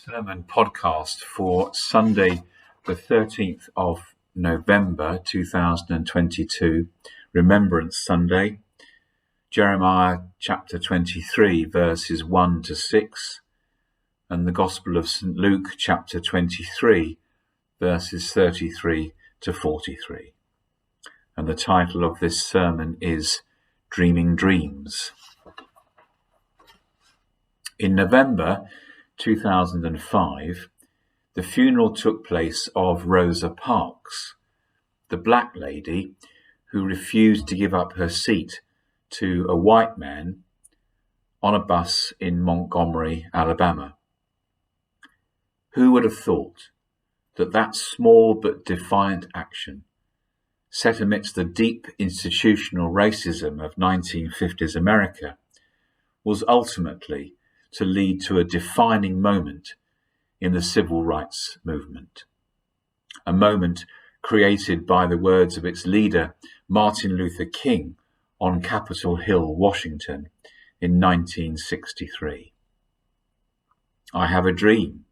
sermon podcast for Sunday, the 13th of November 2022, Remembrance Sunday, Jeremiah chapter 23, verses 1 to 6, and the Gospel of St. Luke chapter 23, verses 33 to 43. And the title of this sermon is Dreaming Dreams. In November 2005, the funeral took place of Rosa Parks, the black lady who refused to give up her seat to a white man on a bus in Montgomery, Alabama. Who would have thought that that small but defiant action, set amidst the deep institutional racism of 1950s America, was ultimately to lead to a defining moment in the civil rights movement, a moment created by the words of its leader, Martin Luther King, on Capitol Hill, Washington, in 1963. I have a dream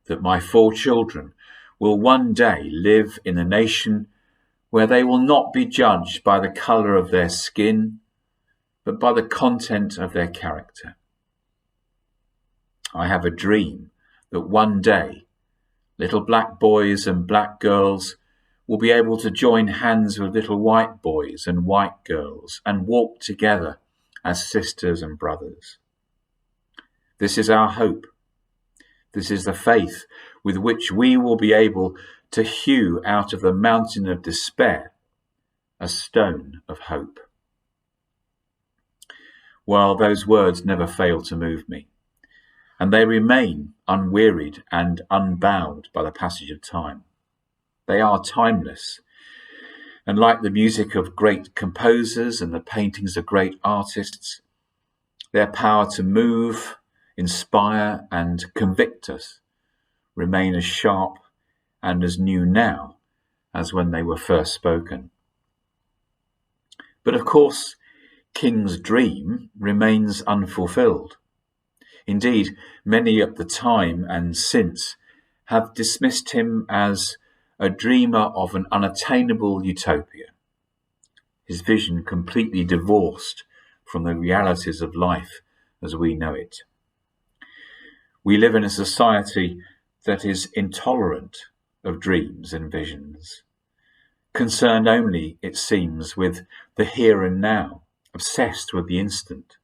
that my 4 children will one day live in a nation where they will not be judged by the colour of their skin, but by the content of their character. I have a dream that one day little black boys and black girls will be able to join hands with little white boys and white girls and walk together as sisters and brothers. This is our hope. This is the faith with which we will be able to hew out of the mountain of despair a stone of hope. Well, those words never fail to move me, and they remain unwearied and unbowed by the passage of time. They are timeless, and like the music of great composers and the paintings of great artists, their power to move, inspire, and convict us remain as sharp and as new now as when they were first spoken. But of course, King's dream remains unfulfilled. Indeed, many at the time and since have dismissed him as a dreamer of an unattainable utopia, his vision completely divorced from the realities of life as we know it. We live in a society that is intolerant of dreams and visions, concerned only, it seems, with the here and now, obsessed with the instant.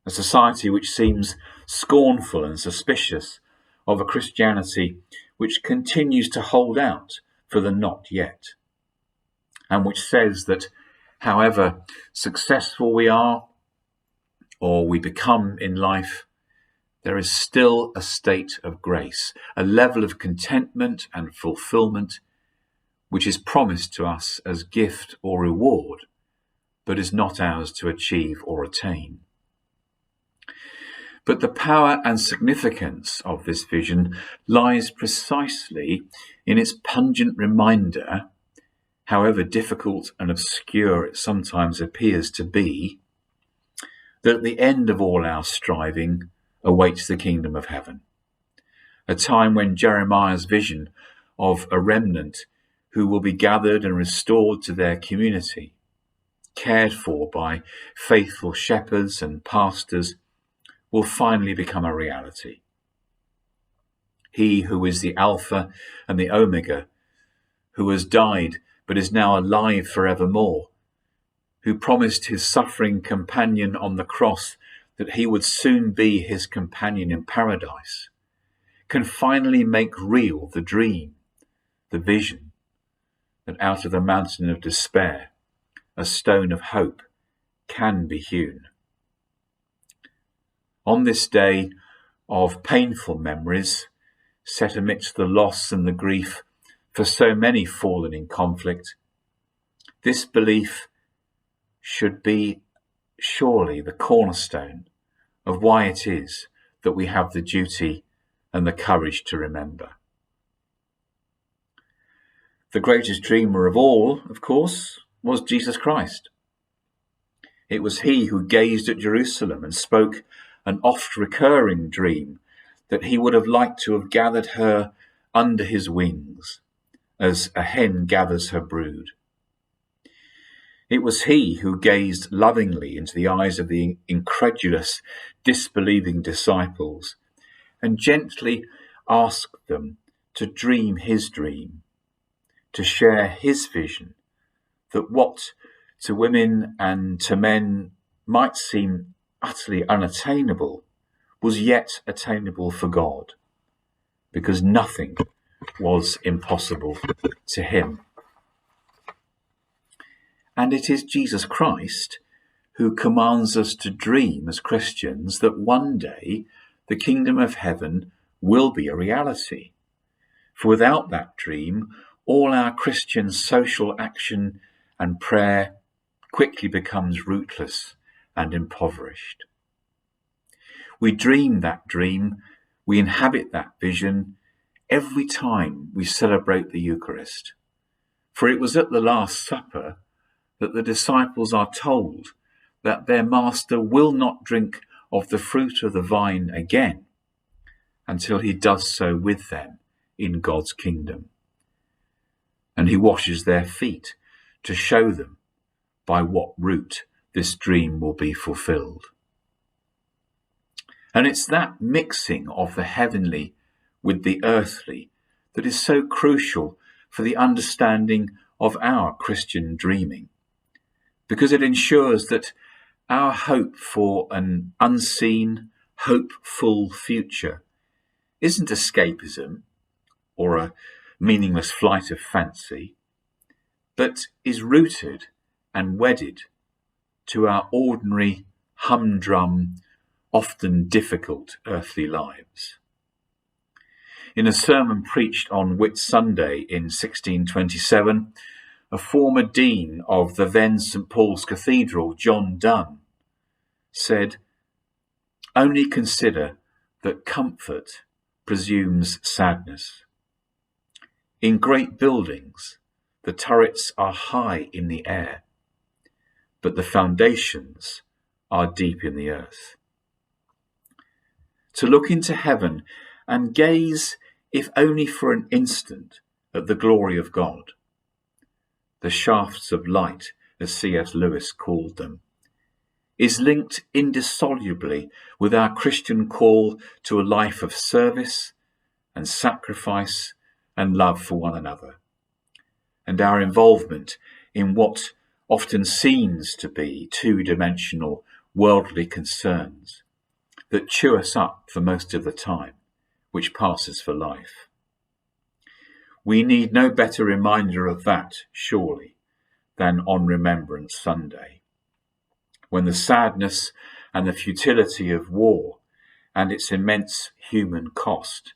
A society which seems scornful and suspicious of a Christianity which continues to hold out for the not yet, and which says that however successful we are or we become in life, there is still a state of grace, a level of contentment and fulfillment which is promised to us as gift or reward, but is not ours to achieve or attain. But the power and significance of this vision lies precisely in its pungent reminder, however difficult and obscure it sometimes appears to be, that at the end of all our striving awaits the kingdom of heaven, a time when Jeremiah's vision of a remnant who will be gathered and restored to their community, cared for by faithful shepherds and pastors, will finally become a reality. He who is the Alpha and the Omega, who has died but is now alive forevermore, who promised his suffering companion on the cross that he would soon be his companion in paradise, can finally make real the dream, the vision, that out of the mountain of despair, a stone of hope can be hewn. On this day of painful memories, set amidst the loss and the grief for so many fallen in conflict, this belief should be surely the cornerstone of why it is that we have the duty and the courage to remember. The greatest dreamer of all, of course, was Jesus Christ. It was he who gazed at Jerusalem and spoke an oft-recurring dream that he would have liked to have gathered her under his wings, as a hen gathers her brood. It was he who gazed lovingly into the eyes of the incredulous, disbelieving disciples and gently asked them to dream his dream, to share his vision, that what to women and to men might seem utterly unattainable was yet attainable for God, because nothing was impossible to him. And it is Jesus Christ who commands us to dream as Christians that one day the kingdom of heaven will be a reality. For without that dream, all our Christian social action and prayer quickly becomes rootless and impoverished. We dream that dream, we inhabit that vision every time we celebrate the Eucharist. For it was at the Last Supper that the disciples are told that their master will not drink of the fruit of the vine again until he does so with them in God's kingdom. And he washes their feet to show them by what route this dream will be fulfilled. And it's that mixing of the heavenly with the earthly that is so crucial for the understanding of our Christian dreaming, because it ensures that our hope for an unseen, hopeful future isn't escapism or a meaningless flight of fancy, but is rooted and wedded to our ordinary, humdrum, often difficult earthly lives. In a sermon preached on Whit Sunday in 1627, a former dean of the then St. Paul's Cathedral, John Donne, said, "Only consider that comfort presumes sadness. In great buildings, the turrets are high in the air, but the foundations are deep in the earth. To look into heaven and gaze, if only for an instant, at the glory of God, the shafts of light, as C.S. Lewis called them, is linked indissolubly with our Christian call to a life of service and sacrifice and love for one another, and our involvement in what often seems to be two-dimensional worldly concerns that chew us up for most of the time, which passes for life. We need no better reminder of that, surely, than on Remembrance Sunday, when the sadness and the futility of war and its immense human cost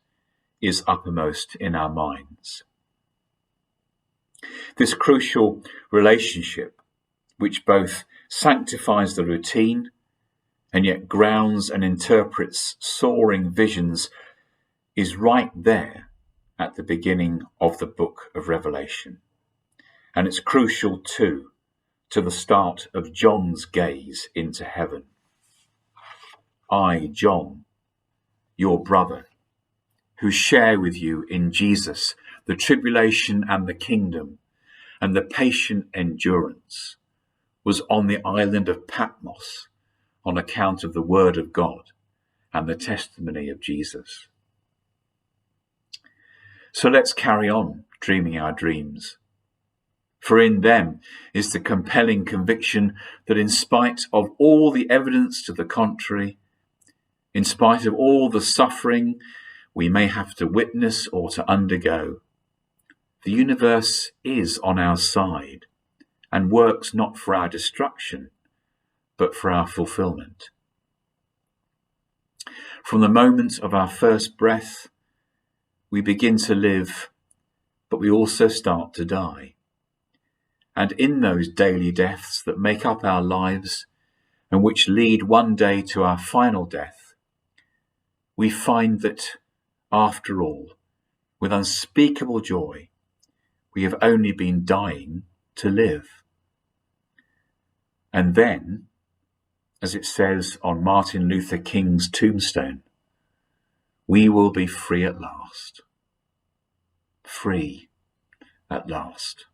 is uppermost in our minds. This crucial relationship, which both sanctifies the routine and yet grounds and interprets soaring visions, is right there at the beginning of the book of Revelation. And it's crucial too to the start of John's gaze into heaven. I, John, your brother, who share with you in Jesus the tribulation and the kingdom and the patient endurance, was on the island of Patmos on account of the word of God and the testimony of Jesus. So let's carry on dreaming our dreams, for in them is the compelling conviction that in spite of all the evidence to the contrary, in spite of all the suffering we may have to witness or to undergo, the universe is on our side and works not for our destruction, but for our fulfillment. From the moment of our first breath, we begin to live, but we also start to die. And in those daily deaths that make up our lives and which lead one day to our final death, we find that, after all, with unspeakable joy, we have only been dying to live. And then, as it says on Martin Luther King's tombstone, we will be free at last. Free at last.